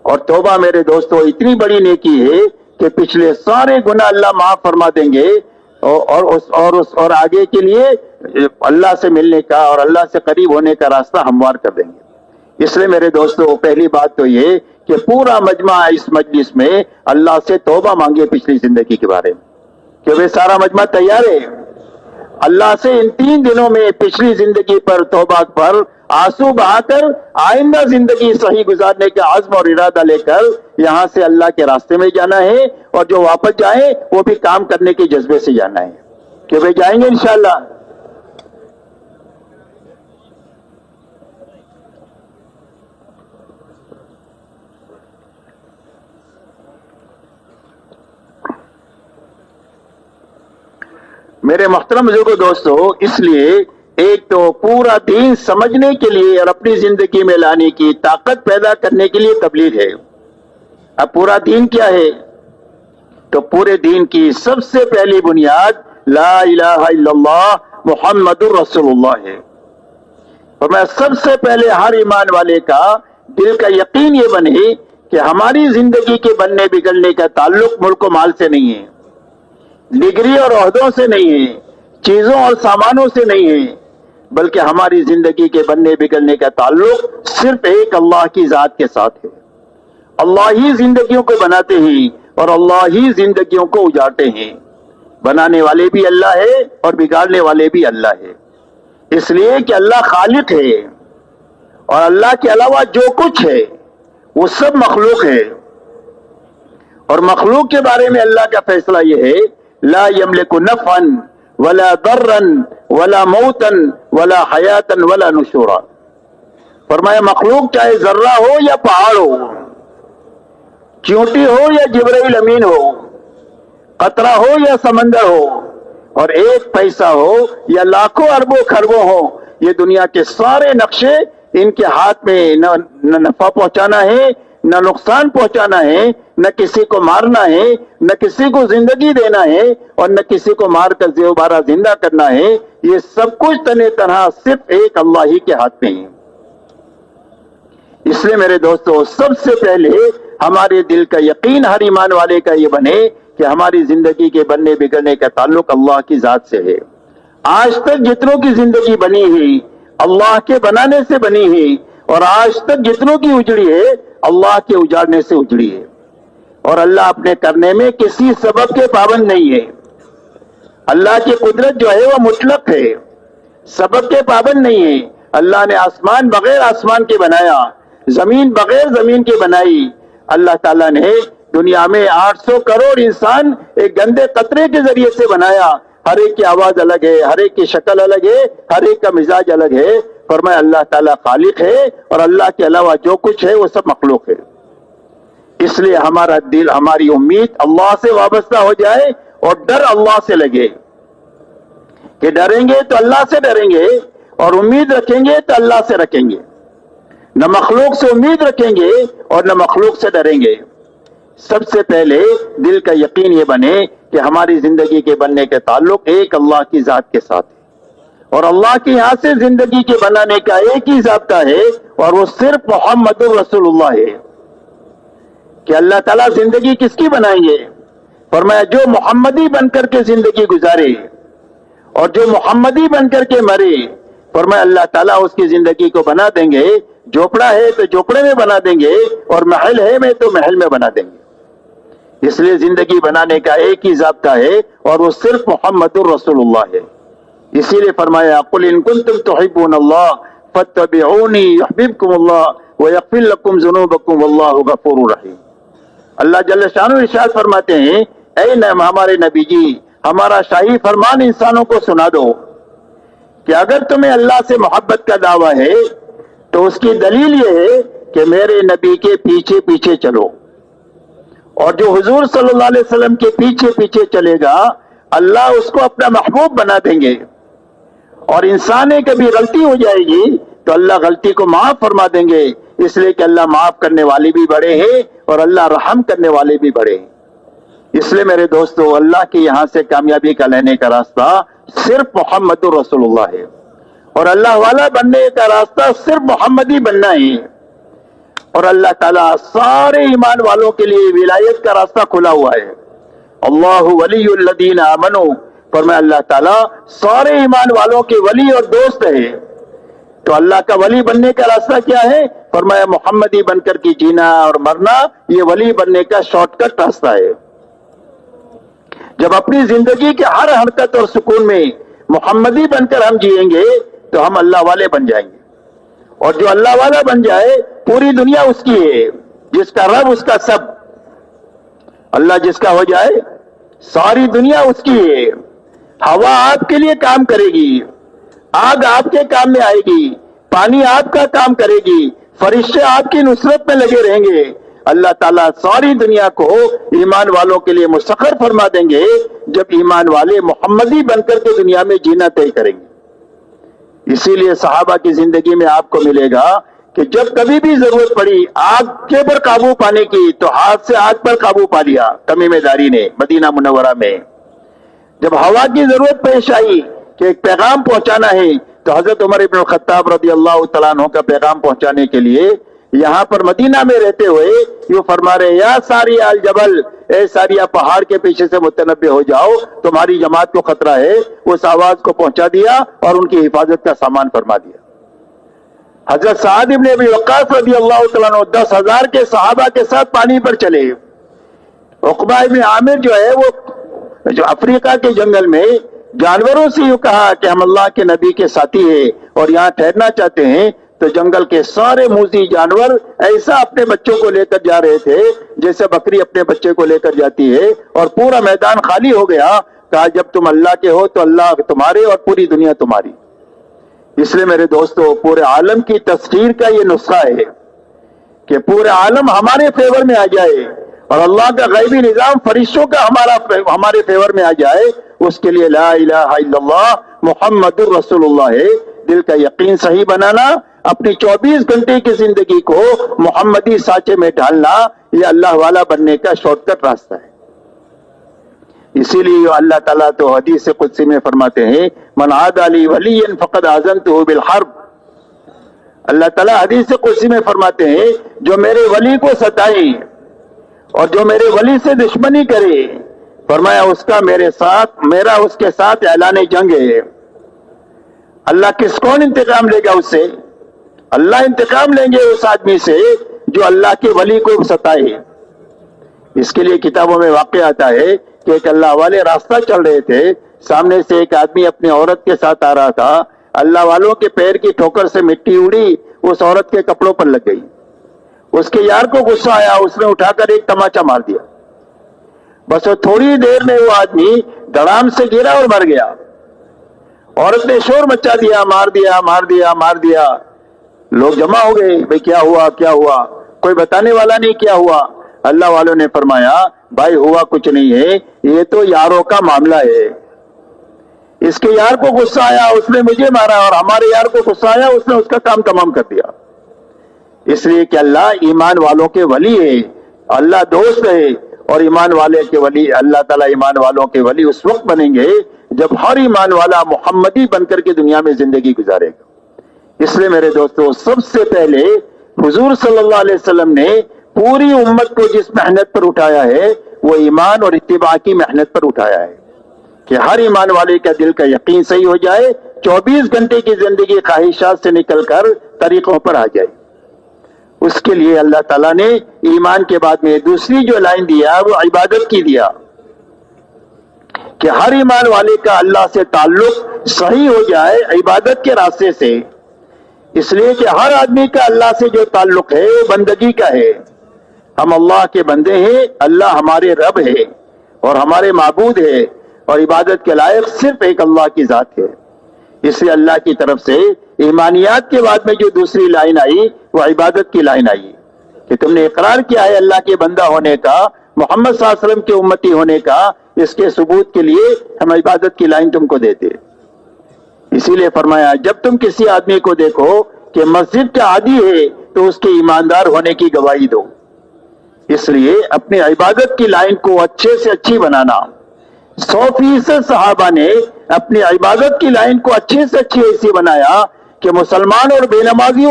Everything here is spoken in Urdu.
اور توبہ میرے دوستوں اتنی بڑی نیکی ہے کہ پچھلے سارے گناہ اللہ معاف فرما دیں گے اور آگے کے لیے اللہ سے ملنے کا اور اللہ سے قریب ہونے کا راستہ ہموار کر دیں گے۔ اس لیے میرے دوستوں پہلی بات تو یہ کہ پورا مجمع اس مجلس میں اللہ سے توبہ مانگے پچھلی زندگی کے بارے میں، کہ وہ سارا مجمع تیار ہے اللہ سے ان 3 دنوں میں پچھلی زندگی پر توبہ پر آنسو بہا کر آئندہ زندگی صحیح گزارنے کا عزم اور ارادہ لے کر یہاں سے اللہ کے راستے میں جانا ہے، اور جو واپس جائیں وہ بھی کام کرنے کے جذبے سے جانا ہے کہ وہ جائیں گے انشاءاللہ۔ میرے محترم بزرگوں دوستو، اس لیے ایک تو پورا دین سمجھنے کے لیے اور اپنی زندگی میں لانے کی طاقت پیدا کرنے کے لیے تبلیغ ہے۔ اب پورا دین کیا ہے؟ تو پورے دین کی سب سے پہلی بنیاد لا الہ الا اللہ محمد الرسول اللہ ہے۔ اور میں سب سے پہلے ہر ایمان والے کا دل کا یقین یہ بنے کہ ہماری زندگی کے بننے بگڑنے کا تعلق ملک و مال سے نہیں ہے، ڈگری اور عہدوں سے نہیں ہے، چیزوں اور سامانوں سے نہیں ہے، بلکہ ہماری زندگی کے بننے بگڑنے کا تعلق صرف ایک اللہ کی ذات کے ساتھ ہے۔ اللہ ہی زندگیوں کو بناتے ہیں اور اللہ ہی زندگیوں کو اجاڑتے ہیں۔ بنانے والے بھی اللہ ہے اور بگاڑنے والے بھی اللہ ہے، اس لیے کہ اللہ خالق ہے اور اللہ کے علاوہ جو کچھ ہے وہ سب مخلوق ہے، اور مخلوق کے بارے میں اللہ کا فیصلہ یہ ہے لا یملک نفعا ولا ضرا ولا موتا ولا حیاتا ولا نشورا۔ فرمایا مخلوق چاہے ذرہ ہو یا پہاڑ ہو، چیونٹی ہو یا جبرائیل امین ہو، قطرہ ہو یا سمندر ہو، اور ایک پیسہ ہو یا لاکھوں اربوں خربوں ہو، یہ دنیا کے سارے نقشے ان کے ہاتھ میں نہ نفع پہنچانا ہے نہ نقصان پہنچانا ہے، نہ کسی کو مارنا ہے نہ کسی کو زندگی دینا ہے اور نہ کسی کو مار کر دوبارہ زندہ کرنا ہے، یہ سب کچھ تنے تنہا صرف ایک اللہ ہی کے ہاتھ میں ہے۔ اس لیے میرے دوستو سب سے پہلے ہمارے دل کا یقین ہر ایمان والے کا یہ بنے کہ ہماری زندگی کے بننے بگڑنے کا تعلق اللہ کی ذات سے ہے۔ آج تک جتنوں کی زندگی بنی ہے اللہ کے بنانے سے بنی ہے، اور آج تک جتنوں کی اجڑی ہے اللہ کے اجاڑنے سے اجڑی ہے، اور اللہ اپنے کرنے میں کسی سبب کے پابند نہیں ہے۔ اللہ کی قدرت جو ہے وہ مطلق ہے، سبب کے پابند نہیں ہے۔ اللہ نے آسمان بغیر آسمان کے بنایا، زمین بغیر زمین کے بنائی۔ اللہ تعالیٰ نے دنیا میں 800 کروڑ انسان ایک گندے قطرے کے ذریعے سے بنایا، ہر ایک کی آواز الگ ہے، ہر ایک کی شکل الگ ہے، ہر ایک کا مزاج الگ ہے۔ فرمایا اللہ تعالیٰ خالق ہے اور اللہ کے علاوہ جو کچھ ہے وہ سب مخلوق ہے۔ اس لیے ہمارا دل، ہماری امید اللہ سے وابستہ ہو جائے اور ڈر اللہ سے لگے کہ ڈریں گے تو اللہ سے ڈریں گے اور امید رکھیں گے تو اللہ سے رکھیں گے، نہ مخلوق سے امید رکھیں گے اور نہ مخلوق سے ڈریں گے۔ سب سے پہلے دل کا یقین یہ بنے کہ ہماری زندگی کے بننے کے تعلق ایک اللہ کی ذات کے ساتھ ہے، اور اللہ کے یہاں سے زندگی کے بنانے کا ایک ہی ضابطہ ہے اور وہ صرف محمد الرسول اللہ ہے۔ کہ اللہ تعالیٰ زندگی کس کی بنائیں گے؟ فرمایا جو محمدی بن کر کے زندگی گزارے اور جو محمدی بن کر کے مرے، فرمایا اللہ تعالیٰ اس کی زندگی کو بنا دیں گے، جھوپڑا ہے تو جھوپڑے میں بنا دیں گے اور محل ہے میں تو محل میں بنا دیں گے۔ اس لیے زندگی بنانے کا ایک ہی ضابطہ ہے اور وہ صرف محمد الرسول اللہ ہے۔ اسی لیے فرمایا قل ان کنتم تحبون اللہ فاتبعونی یحببکم اللہ ویغفر لکم ذنوبکم واللہ غفور رحیم۔ اللہ جل شانہ ارشاد فرماتے ہیں اے ہمارے نبی جی، ہمارا شاہی فرمان انسانوں کو سنا دو کہ اگر تمہیں اللہ سے محبت کا دعویٰ ہے تو اس کی دلیل یہ ہے کہ میرے نبی کے پیچھے پیچھے چلو، اور جو حضور صلی اللہ علیہ وسلم کے پیچھے پیچھے چلے گا اللہ اس کو اپنا محبوب بنا دیں گے، اور انسان کبھی غلطی ہو جائے گی تو اللہ غلطی کو معاف فرما دیں گے، اس لیے کہ اللہ معاف کرنے والے بھی بڑے ہیں اور اللہ رحم کرنے والے بھی بڑے ہیں۔ اس لیے میرے دوستو اللہ کے یہاں سے کامیابی کا لینے کا راستہ صرف محمد رسول اللہ ہے، اور اللہ والا بننے کا راستہ صرف محمدی بننا ہے۔ اور اللہ تعالیٰ سارے ایمان والوں کے لیے ولایت کا راستہ کھلا ہوا ہے. اللہ ولی الذین آمنوا، فرمایا اللہ تعالیٰ سارے ایمان والوں کے ولی اور دوست ہے. تو اللہ کا ولی بننے کا راستہ کیا ہے؟ فرمایا محمدی بن کر کے جینا اور مرنا، یہ ولی بننے کا شارٹ کٹ راستہ ہے. جب اپنی زندگی کے ہر حرکت اور سکون میں محمدی بن کر ہم جئیں گے تو ہم اللہ والے بن جائیں گے. اور جو اللہ والا بن جائے پوری دنیا اس کی ہے، جس کا رب اس کا سب. اللہ جس کا ہو جائے ساری دنیا اس کی ہے. ہوا آپ کے لیے کام کرے گی، آگ آپ کے کام میں آئے گی، پانی آپ کا کام کرے گی، فرشتے آپ کی نصرت میں لگے رہیں گے. اللہ تعالیٰ ساری دنیا کو ایمان والوں کے لیے مسخر فرما دیں گے جب ایمان والے محمدی بن کر کے دنیا میں جینا طے کریں گے. اسی لیے صحابہ کی زندگی میں آپ کو ملے گا کہ جب کبھی بھی ضرورت پڑی آگ کے پر قابو پانے کی تو ہاتھ سے آگ پر قابو پا لیا تمیم داری نے مدینہ منورہ میں. جب ہوا کی ضرورت پیش آئی کہ ایک پیغام پہنچانا ہے تو حضرت عمر ابن الخطاب رضی اللہ تعالیٰ عنہ کا پیغام پہنچانے کے لیے یہاں پر مدینہ میں رہتے ہوئے یوں فرما رہے یا ساریہ الجبل، اے ساریہ پہاڑ کے پیچھے سے متنبع ہو جاؤ، تمہاری جماعت کو خطرہ ہے. اس آواز کو پہنچا دیا اور ان کی حفاظت کا سامان فرما دیا. حضرت سعد ابن ابی وقاص رضی اللہ تعالیٰ عنہ 10,000 کے صحابہ کے ساتھ پانی پر چلے. عقبہ ابن عامر جو ہے وہ جو افریقہ کے جنگل میں جانوروں سے یوں کہا کہ ہم اللہ کے نبی کے ساتھی ہیں اور یہاں ٹھہرنا چاہتے ہیں. تو جنگل کے سارے موذی جانور ایسا اپنے بچوں کو لے کر جا رہے تھے جیسے بکری اپنے بچے کو لے کر جاتی ہے، اور پورا میدان خالی ہو گیا. کہا جب تم اللہ کے ہو تو اللہ تمہارے اور پوری دنیا تمہاری. اس لیے میرے دوستو پورے عالم کی تسخیر کا یہ نسخہ ہے کہ پورے عالم ہمارے فیور میں آ جائے اور اللہ کا غیبی نظام فرشتوں کا ہمارے فیور میں آ جائے. اس کے لیے لا الہ الا اللہ محمد الرسول اللہ ہے. دل کا یقین صحیح بنانا، اپنی 24 گھنٹے کی زندگی کو محمدی سانچے میں ڈالنا، یہ اللہ والا بننے کا شارٹ کٹ راستہ ہے. اسی لیے اللہ تعالیٰ تو حدیث قدسی میں فرماتے ہیں من عاد لی ولی فقد آذنتہ بالحرب. اللہ تعالیٰ حدیث قدسی میں فرماتے ہیں جو میرے ولی کو ستائے اور جو میرے ولی سے دشمنی کرے، فرمایا اس کا میرا اس کے ساتھ اعلان جنگ ہے. اللہ کون انتقام لے گا اس سے؟ اللہ انتقام لیں گے اس آدمی سے جو اللہ کے ولی کو ستائے. اس کے لیے کتابوں میں واقع آتا ہے کہ ایک اللہ والے راستہ چل رہے تھے، سامنے سے ایک آدمی اپنی عورت کے ساتھ آ رہا تھا. اللہ والوں کے پیر کی ٹھوکر سے مٹی اڑی، اس عورت کے کپڑوں پر لگ گئی. اس کے یار کو غصہ آیا، اس نے اٹھا کر ایک تماچا مار دیا. بس وہ تھوڑی دیر میں وہ آدمی دڑام سے گرا اور مر گیا. عورت نے شور مچا دیا، مار دیا مار دیا مار دیا. لوگ جمع ہو گئے، بھئی کیا ہوا کیا ہوا؟ کوئی بتانے والا نہیں کیا ہوا. اللہ والوں نے فرمایا بھائی ہوا کچھ نہیں ہے، یہ تو یاروں کا معاملہ ہے. اس کے یار کو غصہ آیا، اس نے مجھے مارا، اور ہمارے یار کو غصہ آیا، اس نے اس کا کام تمام کر دیا. اس لیے کہ اللہ ایمان والوں کے ولی ہے، اللہ دوست ہے. اور ایمان والے کے ولی، اللہ تعالیٰ ایمان والوں کے ولی اس وقت بنیں گے جب ہر ایمان والا محمدی بن کر کے دنیا میں زندگی گزارے گا. اس لیے میرے دوستو سب سے پہلے حضور صلی اللہ علیہ وسلم نے پوری امت کو جس محنت پر اٹھایا ہے وہ ایمان اور اتباع کی محنت پر اٹھایا ہے کہ ہر ایمان والے کا دل کا یقین صحیح ہو جائے، 24 گھنٹے کی زندگی خواہشات سے نکل کر طریقوں پر آ جائے. اس کے لیے اللہ تعالیٰ نے ایمان کے بعد میں دوسری جو لائن دیا وہ عبادت کی دیا کہ ہر ایمان والے کا اللہ سے تعلق صحیح ہو جائے عبادت کے راستے سے. اس لیے کہ ہر آدمی کا اللہ سے جو تعلق ہے وہ بندگی کا ہے. ہم اللہ کے بندے ہیں، اللہ ہمارے رب ہے اور ہمارے معبود ہے، اور عبادت کے لائق صرف ایک اللہ کی ذات ہے. اس لیے اللہ کی طرف سے ایمانیات کے بعد میں جو دوسری لائن آئی وہ عبادت کی لائن آئی کہ تم نے اقرار کیا ہے اللہ کے بندہ ہونے کا، محمد صلی اللہ علیہ وسلم کے امتی ہونے کا. اس کے ثبوت کے لیے ہم عبادت کی لائن تم کو دیتے. اسی لیے فرمایا جب تم کسی آدمی کو دیکھو کہ مسجد کا عادی ہے تو اس کے ایماندار ہونے کی گواہی دو. اس لیے اپنی عبادت کی لائن کو اچھے سے اچھی بنانا. 100% صحابہ نے اپنی عبادت کی لائن کو اچھے سے اچھی ایسی بنایا کہ مسلمان اور بے نمازیوں